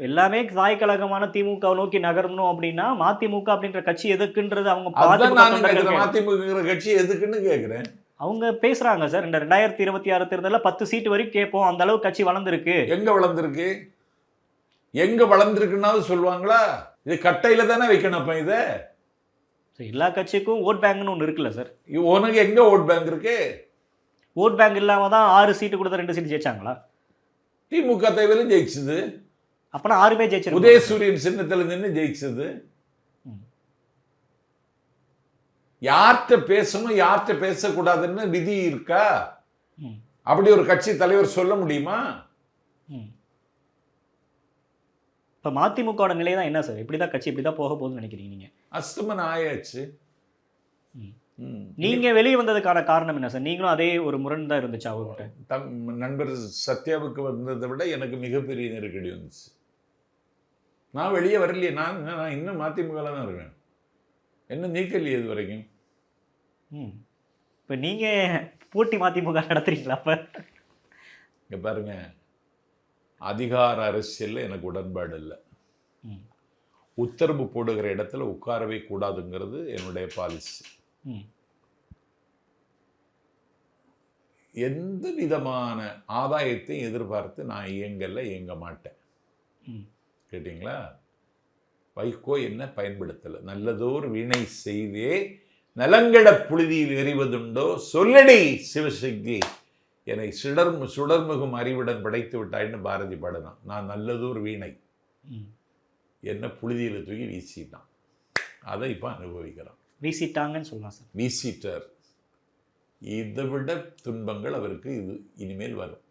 எல்லாமே தாய் கழகமான திமுக நோக்கி நகரணும் அப்படின்னா மதிமுக அப்படின்ற கட்சி எதுக்குன்றது அவங்க மதிமுக கட்சி எதுக்குன்னு கேக்குறேன். அவங்க பேசுறாங்க சார். இந்த 2026 தேர்தலில் 10 சீட்டு வரைக்கும் கேட்போம், அந்த அளவுக்கு கட்சி வளர்ந்துருக்கு. எங்க வளர்ந்துருக்கு? எங்க வளர்ந்துருக்குன்னாவது சொல்லுவாங்களா? இது கட்டையில தானே வைக்கணும். அப்ப இதை எல்லா கட்சிக்கும் ஓட் பேங்க்னு ஒன்று இருக்குல்ல சார். உனக்கு எங்க ஓட் பேங்க் இருக்கு? ஓட் பேங்க் இல்லாம தான் 6 சீட்டு கொடுத்த 2 சீட்டு ஜெயிச்சாங்களா? திமுக தேவையிலும் ஜெயிச்சது. அப்பனா 6 பேர் ஜெயிச்சு. உதயசூரியன் சின்னத்துல நின்று ஜெயிச்சது. யார்கிட்ட பேசணும் யார்கிட்ட பேசக்கூடாதுன்னு விதி இருக்கா? அப்படி ஒரு கட்சி தலைவர் சொல்ல முடியுமா? இப்ப மதிமுக நிலை தான் என்ன சார்? இப்படிதான் கட்சி இப்படிதான் போக போகுதுன்னு நினைக்கிறீங்க நீங்க? அஸ்தமன் ஆயாச்சு. நீங்க வெளியே வந்ததுக்கான காரணம் என்ன சார்? நீங்களும் அதே ஒரு முரண் தான் இருந்துச்சு அவர்கிட்ட? நண்பர் சத்யாவுக்கு வந்ததை விட எனக்கு மிகப்பெரிய நெருக்கடி வந்துச்சு. நான் வெளியே வரலையே. நான் இன்னும் மதிமுக தான் இருக்கேன். என்ன நீக்கலையே இது வரைக்கும். இப்போ நீங்க போட்டி மதிமுக நடத்துறீங்களா? அப்ப இங்க பாருங்க, அதிகார அரசியல்ல எனக்கு உடன்பாடு இல்லை. உத்தரவு போடுகிற இடத்துல உட்காரவே கூடாதுங்கிறது என்னுடைய பாலிசி. எந்த விதமான ஆதாயத்தையும் எதிர்பார்த்து நான் இயங்க மாட்டேன். கேட்டீங்களா? வைகோ என்ன பயன்படுத்தலை. நல்லதோர் வீணை செய்தே நலங்கட புழுதியில் எறிவதுண்டோ சொல்லடி சிவசக்தி என்னை சுடர்முகம் அறிவுடன் படைத்து விட்டாயின்னு பாரதி பாடினான். நான் நல்லதோர் வீணை என்ன புழுதியில் தூக்கி வீசிட்டான். அதை இப்போ அனுபவிக்கிறான். வீசிட்டாங்கன்னு சொல்லலாம் சார். வீசிட்டார். இதை விட துன்பங்கள் அவருக்கு இனிமேல் வரும்.